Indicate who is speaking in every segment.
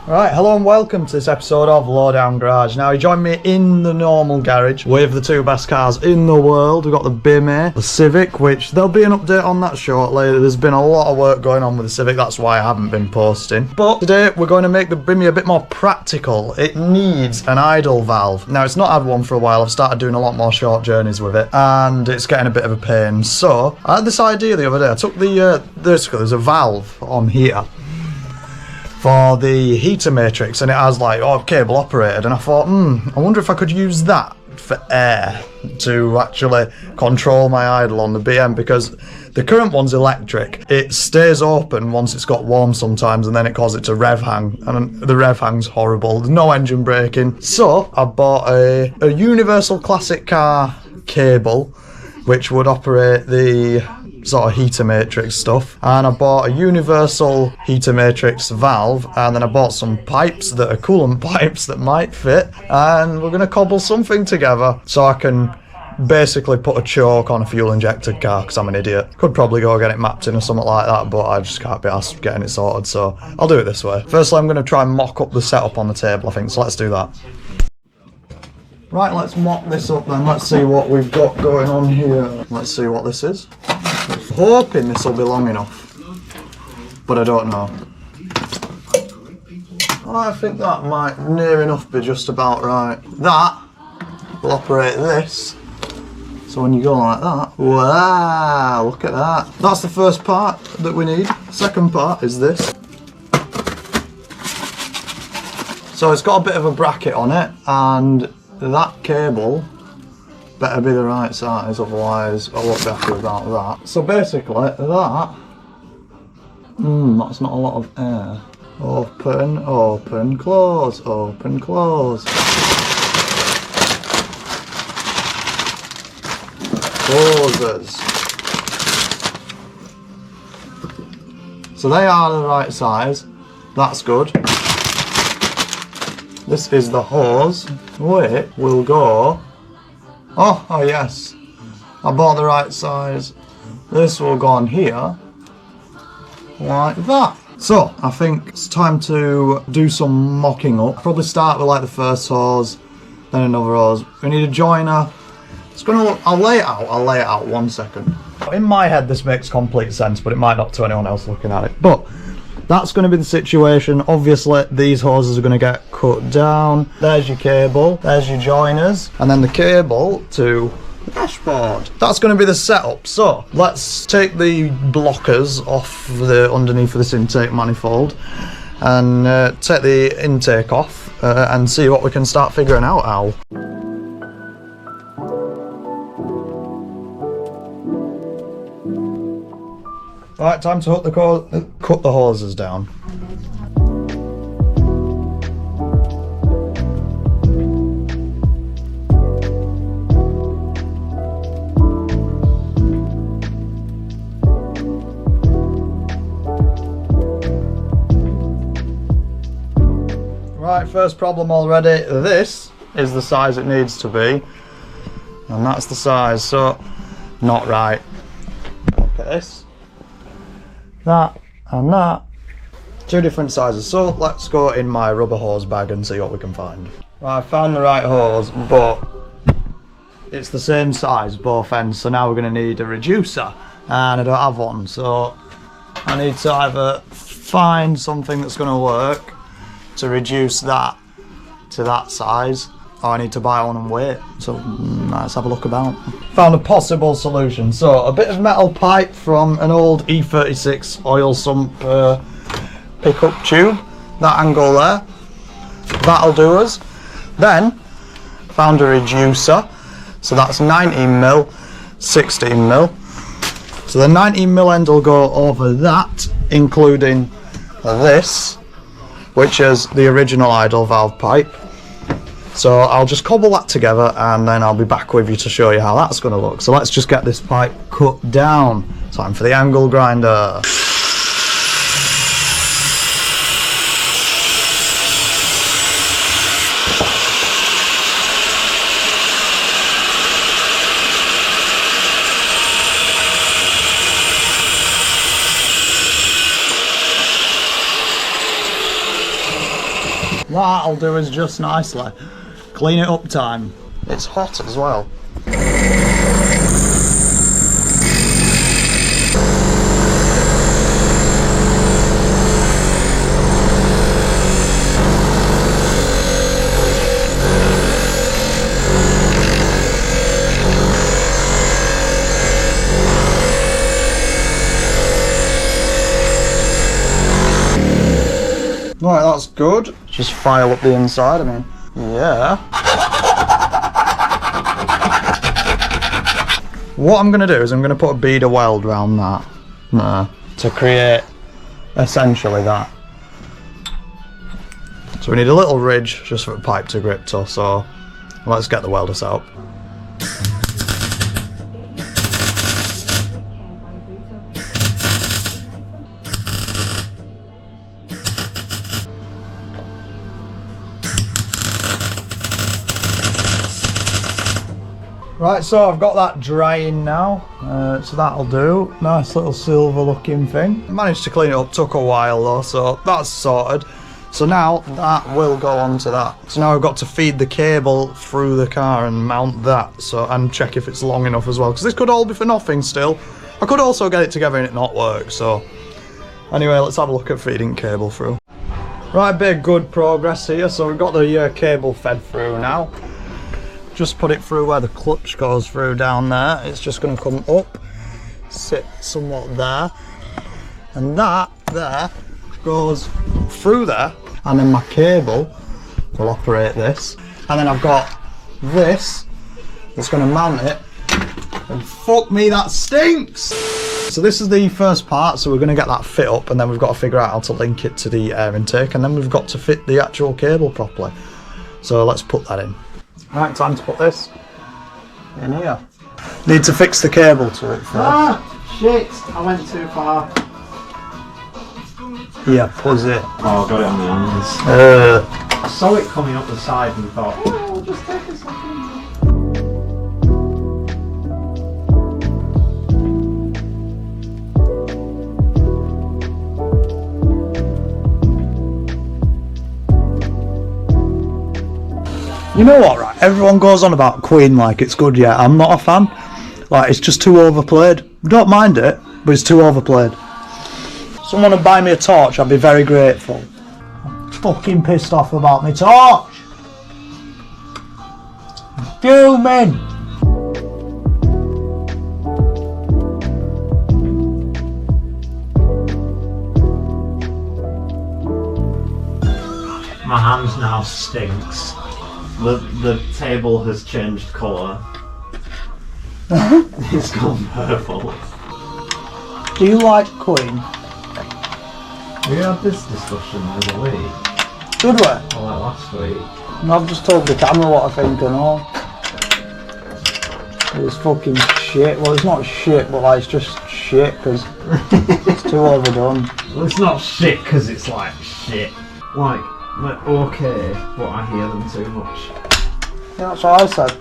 Speaker 1: Right, hello and welcome to this episode of Lowdown Garage. Now, you join me in the normal garage with the two best cars in the world. We've got the BMW, the Civic, which there'll be an update on that shortly. There's been a lot of work going on with the Civic, that's why I haven't been posting. But today we're going to make the BMW a bit more practical. It needs an idle valve. Now, it's not had one for a while. I've started doing a lot more short journeys with it, and it's getting a bit of a pain. So, I had this idea the other day. I took there's a valve on here for the heater matrix, and it has like, cable operated, and I thought, I wonder if I could use that for air to actually control my idle on the BM, because the current one's electric. It stays open once it's got warm sometimes, and then it causes it to rev hang, and the rev hang's horrible. There's no engine braking. So I bought a universal classic car cable which would operate the sort of heater matrix stuff, and I bought a universal heater matrix valve, and then I bought some pipes that are coolant pipes that might fit, and we're going to cobble something together so I can basically put a choke on a fuel injected car, because I'm an idiot. Could probably go get it mapped in or something like that, but I just can't be asked getting it sorted, so I'll do it this way. Firstly, I'm going to try and mock up the setup on the table, I think, so let's do that. Right, let's mock this up then. Let's see what we've got going on here. Let's see what this is. I'm hoping this will be long enough, but I don't know. I think that might near enough be just about right. That will operate this. So when you go like that, wow, look at that. That's the first part that we need. Second part is this. So it's got a bit of a bracket on it, and that cable better be the right size, otherwise I won't be happy about that. So basically, that's not a lot of air. Open, open, close, open, close. Closes. So they are the right size. That's good. This is the hose, which will go. Oh yes, I bought the right size. This will go on here, like that. So, I think it's time to do some mocking up. Probably start with like the first hose, then another hose. We need a joiner. It's gonna look, I'll lay it out 1 second. In my head this makes complete sense, but it might not to anyone else looking at it. But that's going to be the situation. Obviously, these hoses are going to get cut down. There's your cable, there's your joiners, and then the cable to the dashboard. That's going to be the setup. So let's take the blockers off the underneath of this intake manifold and take the intake off and see what we can start figuring out, Al. Right, time to cut the hoses down. Right, first problem already. This is the size it needs to be, and that's the size, so not right. Look at this. That and that, two different sizes. So let's go in my rubber hose bag and see what we can find. Right, I found the right hose, but it's the same size both ends, so now we're going to need a reducer, and I don't have one, so I need to either find something that's going to work to reduce that to that size, or I need to buy one and wait. So let's have a look about. Found a possible solution. So a bit of metal pipe from an old E36 oil sump pickup tube. That angle there, that'll do us. Then found a reducer. So that's 19mm, 16mm. So the 19mm end will go over that, including this, which is the original idle valve pipe. So I'll just cobble that together, and then I'll be back with you to show you how that's going to look. So let's just get this pipe cut down. Time for the angle grinder. That'll do us just nicely. Clean it up time. It's hot as well. Right, that's good. Just file up the inside, I mean. Yeah. What I'm going to do is I'm going to put a beader weld around that to create essentially that. So we need a little ridge just for a pipe to grip to, so let's get the welder set up. Right, so I've got that drying now, so that'll do. Nice little silver looking thing. Managed to clean it up, took a while though, so that's sorted. So now that will go onto that. So now I've got to feed the cable through the car and mount that, so and check if it's long enough as well, because this could all be for nothing still. I could also get it together and it not work, so anyway, let's have a look at feeding cable through. Right, bit of good progress here. So we've got the cable fed through now. Just put it through where the clutch goes through down there. It's just going to come up, sit somewhat there, and that there goes through there, and then my cable will operate this, and then I've got this that's going to mount it, and fuck me, that stinks! So this is the first part, so we're going to get that fit up, and then we've got to figure out how to link it to the air intake, and then we've got to fit the actual cable properly. So let's put that in. Right, time to put this in here. Need to fix the cable to it first.
Speaker 2: Ah, shit! I went too far.
Speaker 1: Yeah, pussy.
Speaker 2: Oh, I got it on the hands. I saw it coming up the side and thought, oh, it'll just take a second.
Speaker 1: You know what, right? Everyone goes on about Queen like it's good, yeah. I'm not a fan. Like, it's just too overplayed. Don't mind it, but it's too overplayed. Someone would buy me a torch, I'd be very grateful. I'm fucking pissed off about my torch. I'm fuming.
Speaker 2: My hand now stinks. The table has changed colour. It's gone purple.
Speaker 1: Do you like Queen?
Speaker 2: We had this discussion the other week.
Speaker 1: Did we?
Speaker 2: Or like last week.
Speaker 1: And I've just told the camera what I think and all. It's fucking shit. Well, it's not shit, but like, it's just shit because it's too overdone.
Speaker 2: Well, it's not shit because it's like shit. Like okay, but I hear them too much.
Speaker 1: Yeah, that's what I said.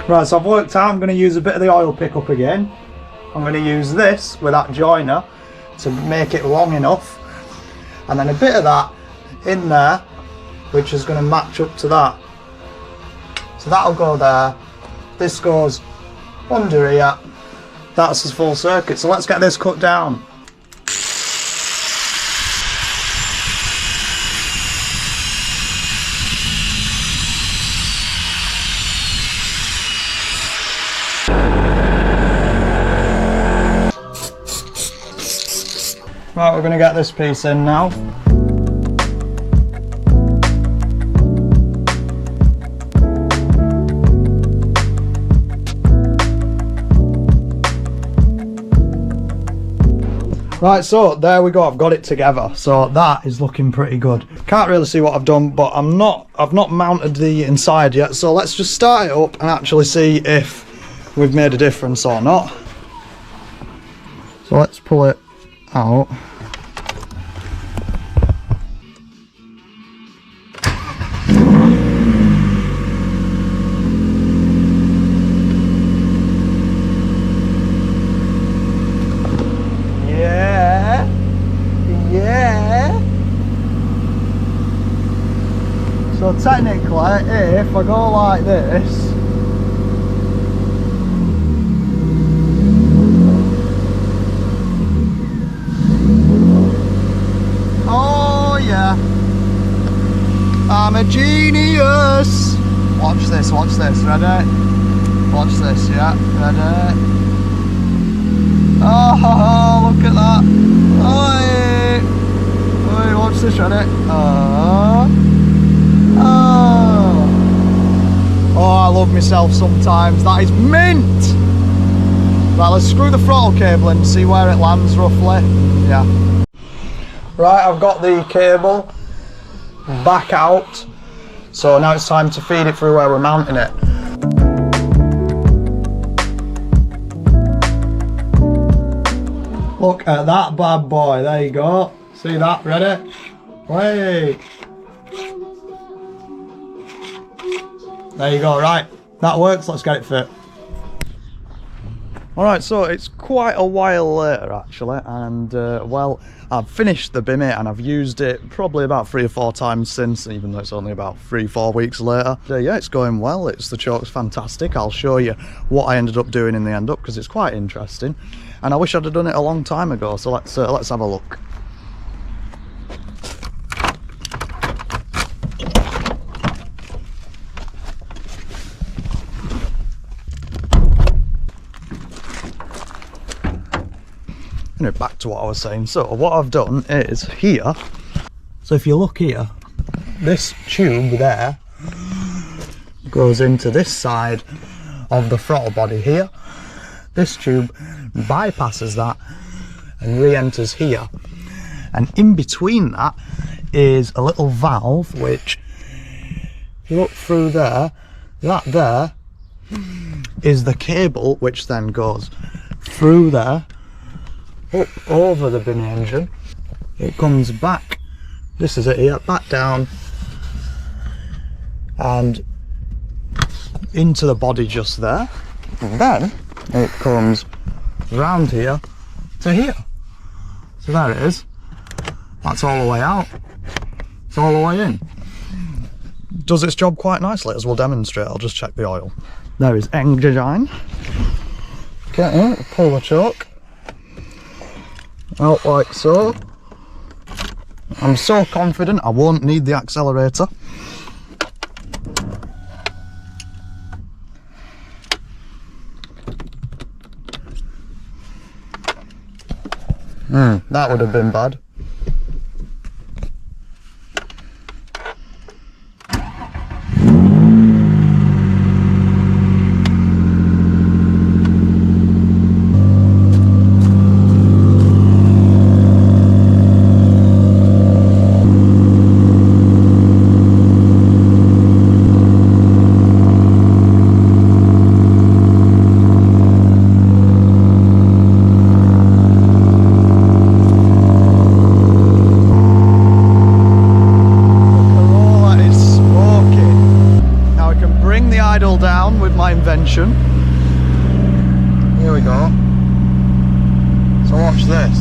Speaker 1: Right, so I've worked out I'm going to use a bit of the oil pickup again. I'm going to use this with that joiner to make it long enough, and then a bit of that in there, which is going to match up to that. So that'll go there. This goes under here. That's his full circuit. So let's get this cut down. Right, we're going to get this piece in now. Right, so there we go, I've got it together. So that is looking pretty good. Can't really see what I've done, but I've not mounted the inside yet. So let's just start it up and actually see if we've made a difference or not. So let's pull it out. if I go like this, oh yeah, I'm a genius. Watch this, ready? Watch this, yeah, ready? Oh, look at that. Oi, oi, watch this, ready? Oh, I love myself sometimes. That is mint. Right, let's screw the throttle cable in and see where it lands roughly. Yeah. Right, I've got the cable back out. So now it's time to feed it through where we're mounting it. Look at that bad boy, there you go. See that, ready? Wait. There you go, right. That works, let's get it fit. Alright, so it's quite a while later actually, and well, I've finished the Bimmy and I've used it probably about 3 or 4 times since, even though it's only about 3-4 weeks later. Yeah, it's going well, the choke's fantastic. I'll show you what I ended up doing in the end up because it's quite interesting. And I wish I'd have done it a long time ago, so let's have a look. Back to what I was saying. So what I've done is here, so if you look here, this tube there goes into this side of the throttle body here. This tube bypasses that and re-enters here, and in between that is a little valve which, if you look through there, that there is the cable which then goes through there, up over the bin engine. It comes back, this is it here, back down and into the body just there, and then it comes round here to here. So there it is, that's all the way out, it's all the way in. Does its job quite nicely, as we'll demonstrate. I'll just check the oil. There is Injected. Okay, pull the choke out like so. I'm so confident I won't need the accelerator. That would have been bad. Down with my invention. Here we go. So watch this.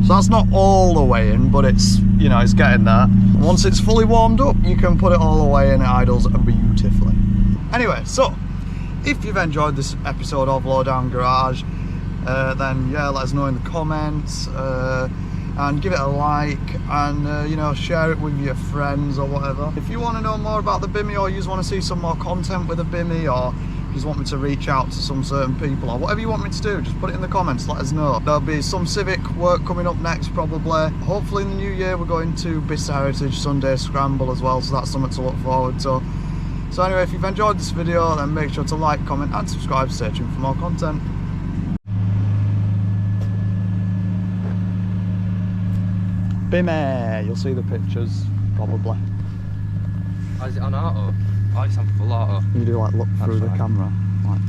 Speaker 1: So that's not all the way in, but it's, you know, it's getting there. Once it's fully warmed up, you can put it all the way in, it idles beautifully. Anyway, so if you've enjoyed this episode of Lowdown Garage, then yeah, let us know in the comments, and give it a like, and you know, share it with your friends or whatever. If you want to know more about the Bimmy, or you just want to see some more content with the Bimmy, or you just want me to reach out to some certain people, or whatever you want me to do, just put it in the comments, let us know. There'll be some Civic work coming up next probably. Hopefully in the new year we're going to Bicester Heritage Sunday Scramble as well, so that's something to look forward to. So anyway, if you've enjoyed this video, then make sure to like, comment and subscribe, stay tuned for more content. Bimmy, you'll see the pictures, probably.
Speaker 3: Oh, is it on auto? Oh, it's on full auto.
Speaker 1: You do like look through the camera, like